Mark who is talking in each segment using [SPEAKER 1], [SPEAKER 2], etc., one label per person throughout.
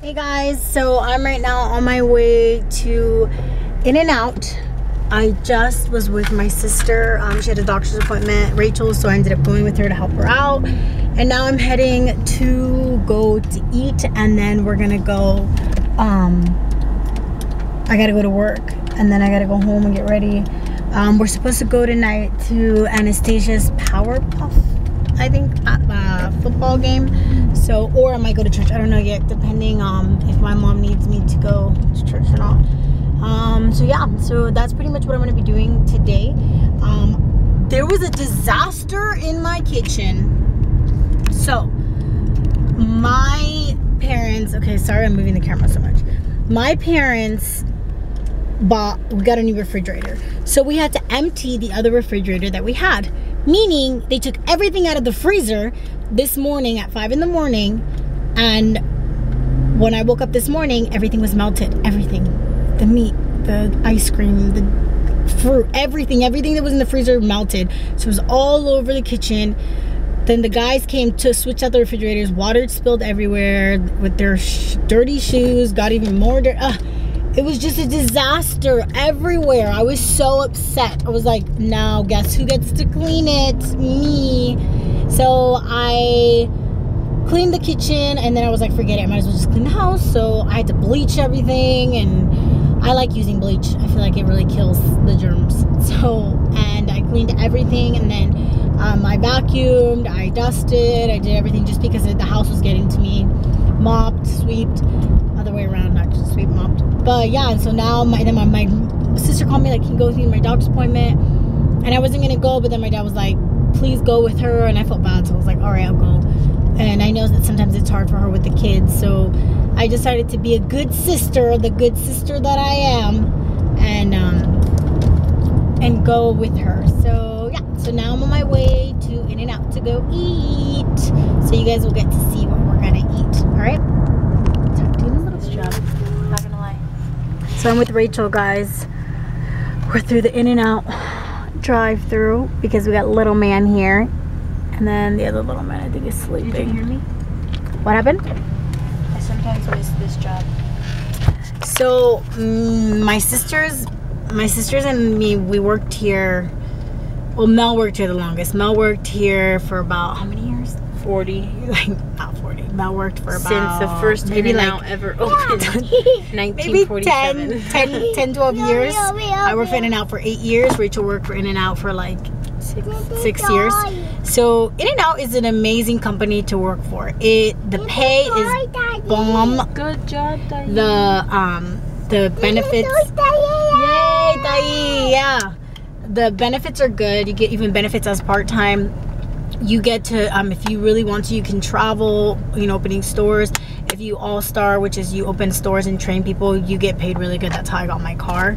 [SPEAKER 1] Hey guys, so I'm right now on my way to In-N-Out. I just was with my sister. She had a doctor's appointment, Rachel, so I ended up going with her to help her out. And now I'm heading to go to eat, and then we're gonna go, I gotta go to work, and then I gotta go home and get ready. We're supposed to go tonight to Anastasia's Powerpuff, I think, football game. So, or I might go to church. I don't know yet, depending if my mom needs me to go to church or not. So yeah, so that's pretty much what I'm gonna be doing today. There was a disaster in my kitchen. So, my parents, okay, sorry I'm moving the camera so much. My parents we got a new refrigerator. So we had to empty the other refrigerator that we had. Meaning, they took everything out of the freezer this morning at 5 in the morning, and when I woke up this morning, everything was melted. Everything. The meat, the ice cream, the fruit, everything that was in the freezer melted. So it was all over the kitchen. Then the guys came to switch out the refrigerators. Water spilled everywhere with their dirty shoes. Got even more dirty. It was just a disaster everywhere. I was so upset. I was like, now guess who gets to clean it? Me. So I cleaned the kitchen, and then I was like, forget it, I might as well just clean the house. So I had to bleach everything, and I like using bleach. I feel like it really kills the germs. So, and I cleaned everything, and then I vacuumed, I dusted, I did everything just because the house was getting to me. Mopped, sweeped, other way around, not just sweep, mopped. But yeah, and so now my sister called me like, can you go with me to my doctor's appointment? And I wasn't gonna go, but then my dad was like, please go with her, and I felt bad, so I was like, all right, I'll go. And I know that sometimes it's hard for her with the kids, so I decided to be a good sister, the good sister that I am, and go with her. So yeah, so now I'm on my way to In-N-Out to go eat. So you guys will get to see what we're gonna eat. All right. Not gonna lie. So I'm with Rachel, guys. We're through the In-N-Out drive-through because we got little man here, and then the other little man I think is sleeping.
[SPEAKER 2] Did you hear me?
[SPEAKER 1] What happened?
[SPEAKER 2] I sometimes miss this job.
[SPEAKER 1] So my sisters and me, we worked here. Well, Mel worked here the longest. Mel worked here for about how many years?
[SPEAKER 2] 40.
[SPEAKER 1] Like not 40. Mel worked for about
[SPEAKER 2] since the first In-N-Out ever opened. 1947.
[SPEAKER 1] Maybe 10, 12 years. I worked for In-N-Out for 8 years. Rachel worked for In-N-Out for like 6 years. So In-N-Out is an amazing company to work for. The pay is bomb.
[SPEAKER 2] Good job, Diane.
[SPEAKER 1] The benefits. Yay, Dai! Yeah. The benefits are good. You get even benefits as part-time. You get to, if you really want to, you can travel, opening stores. If you all-star, which is you open stores and train people, you get paid really good. That's how I got my car.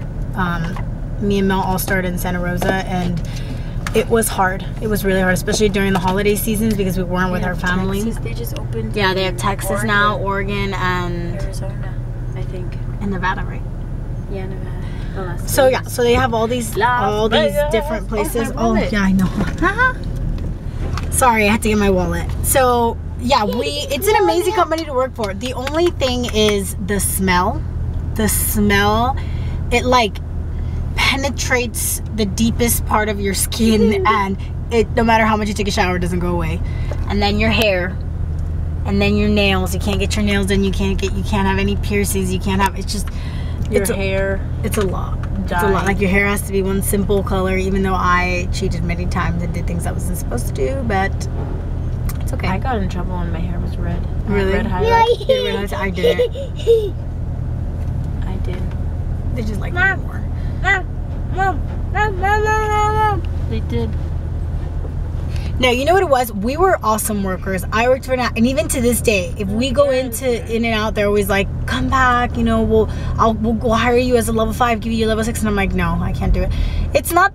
[SPEAKER 1] Me and Mel all started in Santa Rosa, and it was hard. It was really hard, especially during the holiday seasons because we weren't with our family.
[SPEAKER 2] Texas, they just opened.
[SPEAKER 1] Yeah, they have Texas now, Oregon, and
[SPEAKER 2] Arizona, I think.
[SPEAKER 1] And Nevada, right?
[SPEAKER 2] Yeah, Nevada.
[SPEAKER 1] So yeah, so they have all these different places. Oh yeah, I know. Sorry, I had to get my wallet. So yeah, it's an amazing company to work for. The only thing is the smell. The smell, it like penetrates the deepest part of your skin, and it, no matter how much you take a shower, it doesn't go away. And then your hair, and then your nails. You can't get your nails done. You can't have any piercings. You can't have. It's just
[SPEAKER 2] your hair.
[SPEAKER 1] It's a lot. It's a lot. Like your hair has to be one simple color, even though I cheated many times and did things I wasn't supposed to do, but it's okay.
[SPEAKER 2] I got in trouble when my hair was red.
[SPEAKER 1] Really?
[SPEAKER 2] Red highlights.
[SPEAKER 1] I did it.
[SPEAKER 2] I did.
[SPEAKER 1] They just like
[SPEAKER 2] Mom.
[SPEAKER 1] more.
[SPEAKER 2] They did.
[SPEAKER 1] No, you know what it was? We were awesome workers. I worked for In-N-Out, and even to this day, if we go into In-N-Out, they're always like, "Come back, we'll hire you as a level 5, give you a level 6," and I'm like, "No, I can't do it." It's not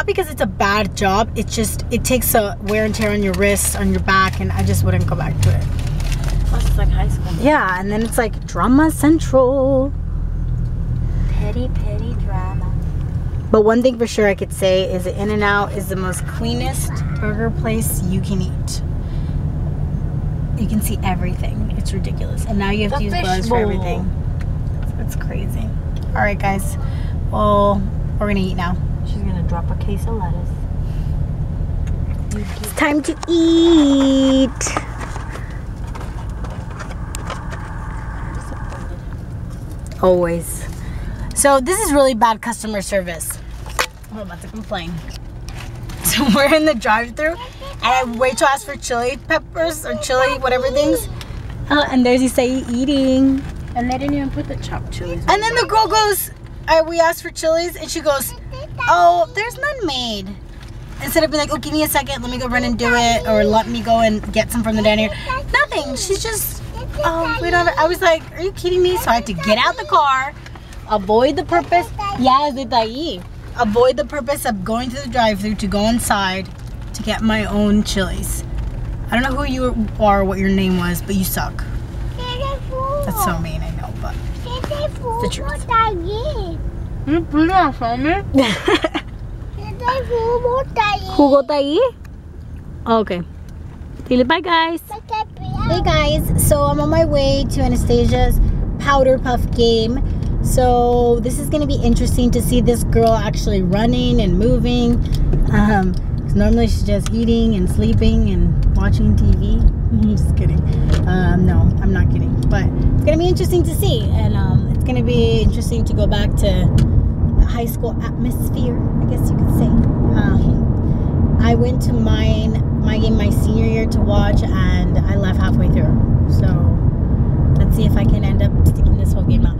[SPEAKER 1] because it's a bad job. It's just it takes a wear and tear on your wrists, on your back, and I just wouldn't go back to it.
[SPEAKER 2] Plus, it's like high school.
[SPEAKER 1] Yeah, and then it's like drama central.
[SPEAKER 2] Petty drama.
[SPEAKER 1] But one thing for sure I could say is that In-N-Out is the most cleanest burger place you can eat. You can see everything. It's ridiculous. And now you have to use gloves for everything. It's crazy. All right, guys. Well, we're gonna eat now.
[SPEAKER 2] She's gonna drop a case of lettuce.
[SPEAKER 1] It's time to eat. Always. So this is really bad customer service. I'm about to complain. So we're in the drive-thru and I wait to ask for chili peppers or chili whatever things. And there's Isai eating.
[SPEAKER 2] And they didn't even put the chopped chilies.
[SPEAKER 1] And then the girl goes, we asked for chilies, and she goes, oh, there's none made. Instead of being like, oh, give me a second, let me go run and do it, or let me go and get some from the diner. Nothing. She's just, oh, we don't. I was like, are you kidding me? So I had to get out the car, avoid the purpose. Yeah, avoid the purpose of going to the drive-thru to go inside to get my own chilies. I don't know who you are, what your name was, but you suck. That's so mean, I know, but it's the truth. Jugo tahi? Okay. Bye, guys. Hey, guys. So I'm on my way to Anastasia's Powder Puff game. So this is going to be interesting to see this girl actually running and moving. Normally she's just eating and sleeping and watching TV. I'm just kidding. No, I'm not kidding. But it's going to be interesting to see. And it's going to be interesting to go back to the high school atmosphere, I guess you could say. I went to my game my senior year to watch, and I left halfway through. So let's see if I can end up sticking this whole game out.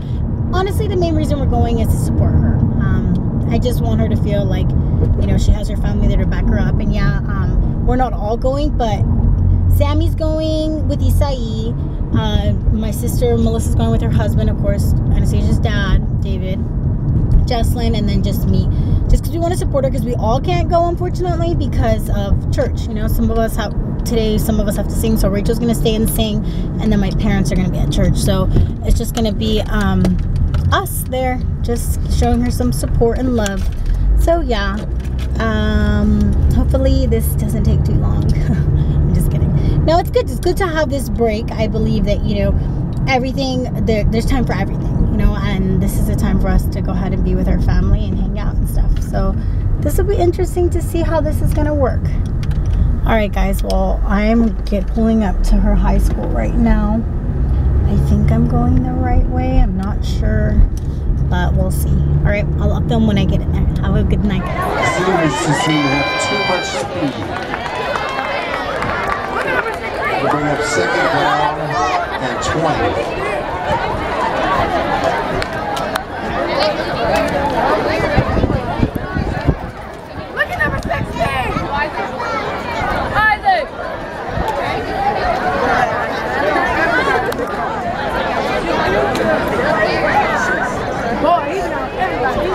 [SPEAKER 1] Honestly, the main reason we're going is to support her. I just want her to feel like, you know, she has her family there to back her up. And yeah, we're not all going, but Sammy's going with Isai. My sister Melissa's going with her husband, of course, Anastasia's dad, David, Jesslyn, and then just me. Just because we want to support her, because we all can't go, unfortunately, because of church. You know, some of us have to sing, so Rachel's going to stay and sing, and then my parents are going to be at church. So it's just going to be us there, just showing her some support and love. So yeah, hopefully this doesn't take too long. I'm just kidding. No, it's good. It's good to have this break. I believe that, you know, there's time for everything, you know, and this is a time for us to go ahead and be with our family and hang out and stuff. So this will be interesting to see how this is going to work. All right, guys. Well, I'm pulling up to her high school right now. I think I'm going the right way. I'm not sure, but we'll see. All right, I'll film when I get in there. Have a good night, guys.
[SPEAKER 3] Students seem to have too much speed. We'll bring up second down and 20.
[SPEAKER 4] Look at number 16! Isaac! Boy, he's not everybody.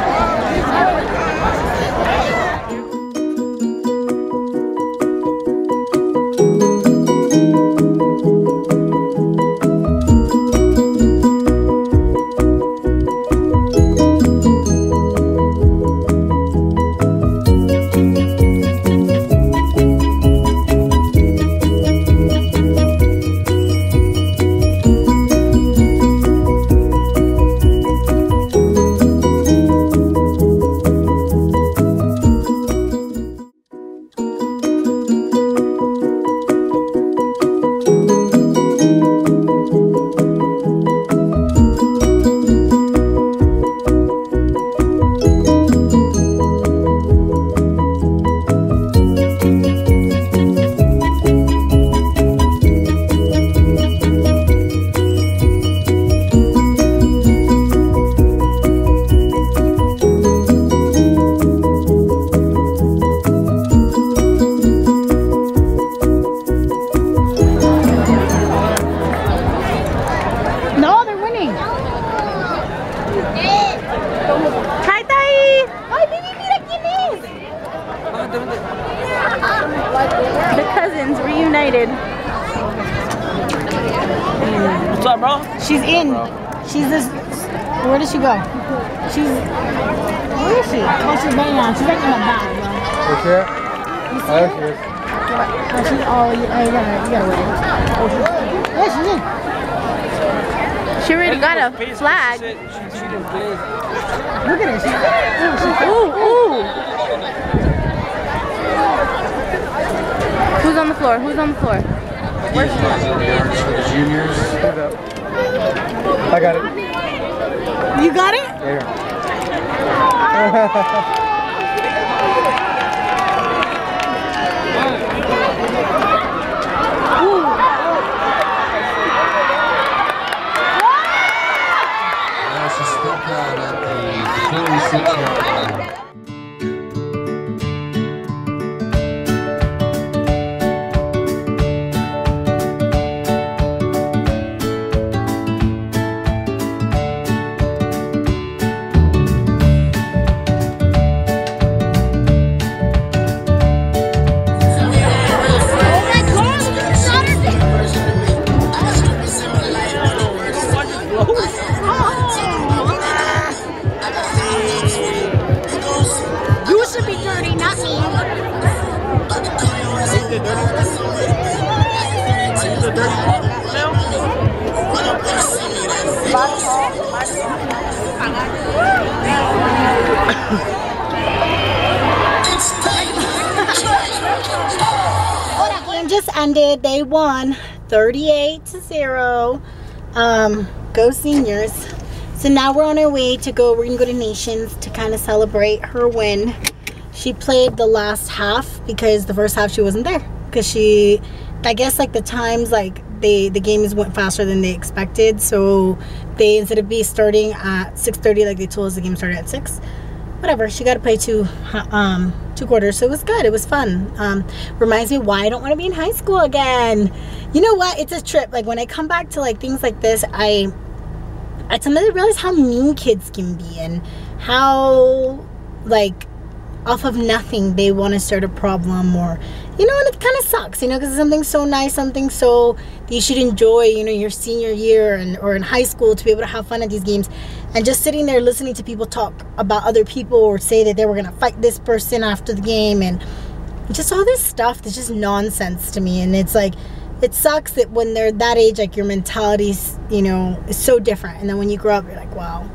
[SPEAKER 2] The cousins reunited.
[SPEAKER 5] What's up, bro?
[SPEAKER 1] She's in. She's this. Where did she go? She's. Where is she? Oh, she's running on. She's like in the back, bro.
[SPEAKER 5] What's that?
[SPEAKER 1] You see her?
[SPEAKER 5] Yes.
[SPEAKER 1] Oh, you gotta wait. Oh, yeah, she's in.
[SPEAKER 2] She already got a flag.
[SPEAKER 5] She didn't play.
[SPEAKER 1] Look at her.
[SPEAKER 2] Ooh, ooh. Who's on the floor? Who's on the floor?
[SPEAKER 3] Where's yards for the juniors?
[SPEAKER 6] I got it.
[SPEAKER 1] You got it?
[SPEAKER 6] Yeah.
[SPEAKER 3] There's a step out at the 46-yard line.
[SPEAKER 1] You should be dirty, not me. Game just ended. They won 38-0. Go Seniors. So now we're on our way to go. We're gonna go to Nations to kind of celebrate her win. She played the last half because the first half she wasn't there because she, I guess like the times like the games went faster than they expected. So they, instead of starting at 6:30 like they told us, the game started at 6. Whatever, she got to play two quarters, so it was good. It was fun. Reminds me why I don't want to be in high school again. You know what? It's a trip. Like when I come back to like things like this, I sometimes realize how mean kids can be and how like off of nothing they want to start a problem, or you know, and it kind of sucks, you know, because it's something so nice, something so that you should enjoy, you know, your senior year or in high school, to be able to have fun at these games, and just sitting there listening to people talk about other people or say that they were gonna fight this person after the game, and just all this stuff that's just nonsense to me. And it's like, it sucks that when they're that age, like your mentality's, you know, is so different, and then when you grow up you're like, wow,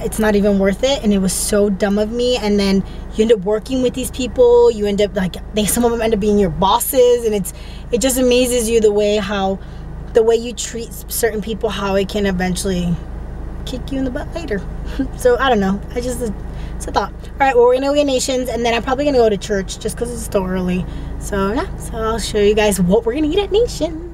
[SPEAKER 1] it's not even worth it, and it was so dumb of me. And then you end up working with these people, you end up like, some of them end up being your bosses, and it just amazes you the way you treat certain people, how it can eventually kick you in the butt later. So I don't know, it's a thought. All right, well, we're gonna go get Nations, and then I'm probably gonna go to church just because it's still early. So yeah, so I'll show you guys what we're gonna eat at Nations.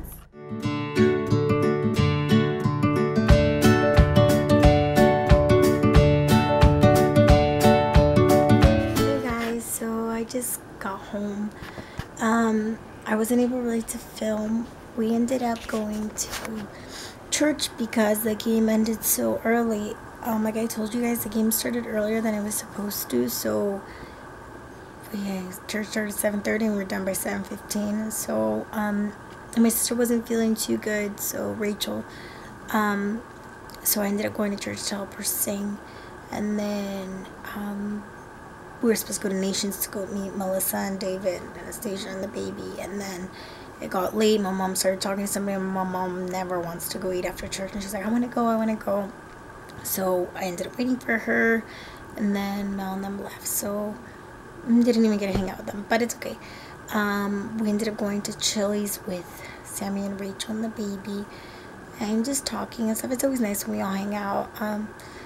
[SPEAKER 1] Just got home. I wasn't able really to film. We ended up going to church because the game ended so early. Like I told you guys, the game started earlier than it was supposed to, so yeah, church started at 7:30 and we were done by 7:15. So my sister wasn't feeling too good, so Rachel, so I ended up going to church to help her sing. And then we were supposed to go to Nations to go meet Melissa and David and Anastasia and the baby, and then it got late. My mom started talking to somebody, and my mom never wants to go eat after church, and she's like, I want to go. So I ended up waiting for her, and then Mel and them left, so didn't even get to hang out with them, but it's okay. We ended up going to Chili's with Sammy and Rachel and the baby, and just talking and stuff. It's always nice when we all hang out.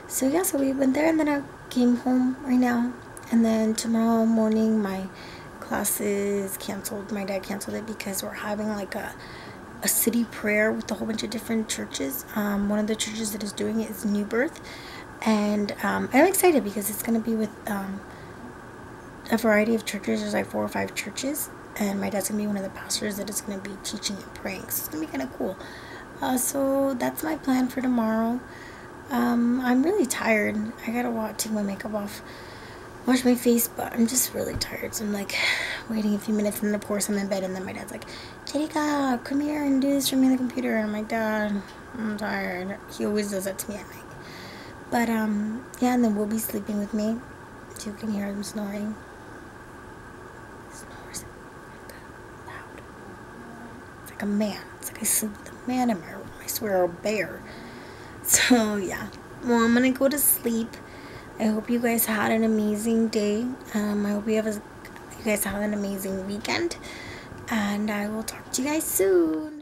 [SPEAKER 1] So yeah, so we went there, and then I came home right now. And then tomorrow morning my class is canceled. My dad canceled it because we're having like a city prayer with a whole bunch of different churches. One of the churches that is doing it is New Birth, and I'm excited because it's going to be with a variety of churches. There's like 4 or 5 churches, and my dad's going to be one of the pastors that is going to be teaching and praying, so it's going to be kind of cool. So that's my plan for tomorrow. I'm really tired. I gotta take my makeup off, wash my face, but I'm just really tired, so I'm like waiting a few minutes, and then of course I'm in bed, and then my dad's like, Jerica, come here and do this for me on the computer, and I'm like, Dad, I'm tired. He always does that to me at night. But yeah, and then we'll be sleeping with me, so you can hear him snoring. He snores loud. It's like a man. It's like I sleep with a man in my room. I swear, a bear. So yeah, well, I'm gonna go to sleep. I hope you guys had an amazing day. I hope you guys have an amazing weekend, and I will talk to you guys soon.